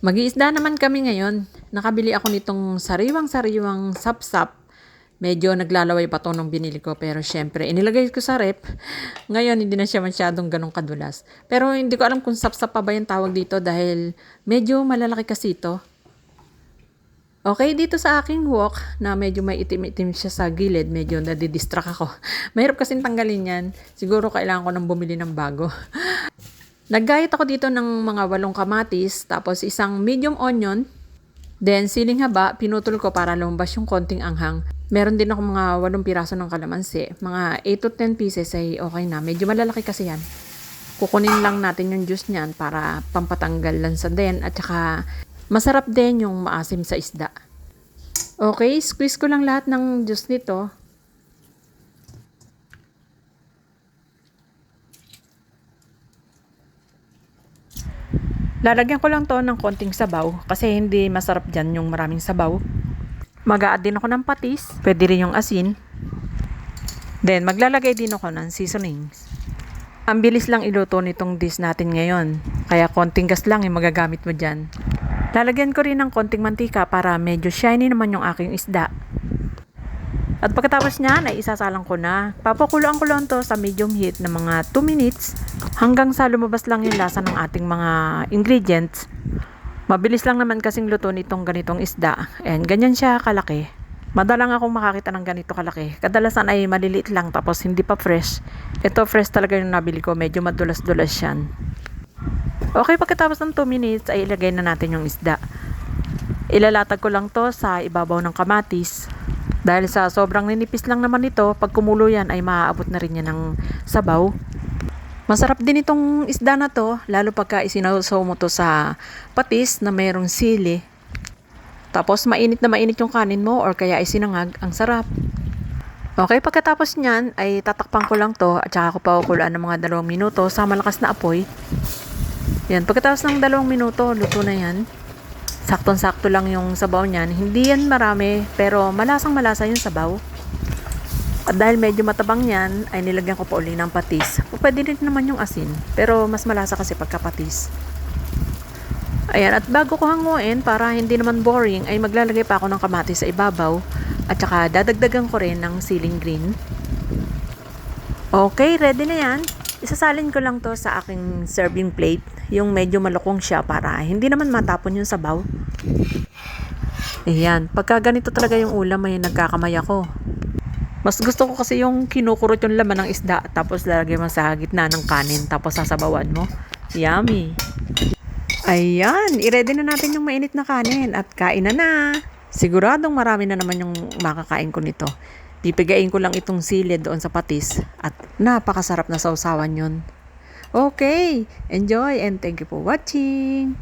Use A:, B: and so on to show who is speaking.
A: Mag-iisda naman kami ngayon. Nakabili ako nitong sariwang-sariwang sapsap. Medyo naglalaway pa to nung binili ko, pero syempre inilagay ko sa rep. Ngayon hindi na siya masyadong ganong kadulas. Pero hindi ko alam kung sapsap pa ba yung tawag dito dahil medyo malalaki kasi ito. Okay, dito sa aking wok na medyo may itim-itim siya sa gilid, medyo nadidistract ako. Mahirap kasing tanggalin yan. Siguro kailangan ko nang bumili ng bago. Naggayat ako dito ng mga 8 kamatis, tapos isang medium onion, then siling haba, pinutol ko para lumabas yung konting anghang. Meron din ako mga 8 piraso ng kalamansi, mga 8 to 10 pieces ay okay na. Medyo malalaki kasi yan. Kukunin lang natin yung juice niyan para pampatanggal lansa din at saka masarap din yung maasim sa isda. Okay, squeeze ko lang lahat ng juice nito. Lalagyan ko lang to ng konting sabaw kasi hindi masarap dyan yung maraming sabaw. Mag-a-add din ako ng patis, pwede rin yung asin. Then maglalagay din ako ng seasonings. Ang bilis lang iluto nitong dish natin ngayon, kaya konting gas lang yung magagamit mo dyan. Lalagyan ko rin ng konting mantika para medyo shiny naman yung aking isda. At pagkatapos niyan ay isasalang ko na. Papakuloan ko lang to sa medium heat na mga 2 minutes hanggang sa lumabas lang yung lasa ng ating mga ingredients. Mabilis lang naman kasing luto nitong ganitong isda. And ganyan siya kalaki. Madalang akong makakita ng ganito kalaki. Kadalasan ay maliliit lang tapos hindi pa fresh. Ito fresh talaga yung nabili ko. Medyo madulas-dulas yan. Okay, pagkatapos ng 2 minutes ay ilagay na natin yung isda. Ilalatag ko lang to sa ibabaw ng kamatis. Dahil sa sobrang ninipis lang naman ito, pag kumulo yan ay maaabot na rin yan ng sabaw. Masarap din itong isda na to, lalo pagka isinawsaw mo to sa patis na mayroong sili. Tapos mainit na mainit yung kanin mo or kaya isinangag, ang sarap. Okay, pagkatapos nyan ay tatakpan ko lang to at saka ko pakukulaan ng mga 2 minuto sa malakas na apoy. Yan, pagkatapos ng 2 minuto, luto na yan. Saktong-sakto lang yung sabaw niyan. Hindi yan marami, pero malasang-malasa yung sabaw. At dahil medyo matabang yan, ay nilagyan ko pa uli ng patis. Pwede rin naman yung asin, pero mas malasa kasi pagkapatis. Ayan, at bago ko hanguin, para hindi naman boring, ay maglalagay pa ako ng kamatis sa ibabaw. At saka dadagdagan ko rin ng siling green. Okay, ready na yan. Isasalin ko lang to sa aking serving plate, yung medyo malukong siya para hindi naman matapon yung sabaw. Ayan, pagka ganito talaga yung ulam ay nagkakamay ako. Mas gusto ko kasi yung kinukurot yung laman ng isda tapos lalagay mo sa gitna ng kanin tapos sasabawan mo. Yummy! Ayan, i-ready na natin yung mainit na kanin at kain na! Siguradong marami na naman yung makakain ko nito. Pipigain ko lang itong sili doon sa patis at napakasarap na sausawan yun. Okay, enjoy and thank you for watching.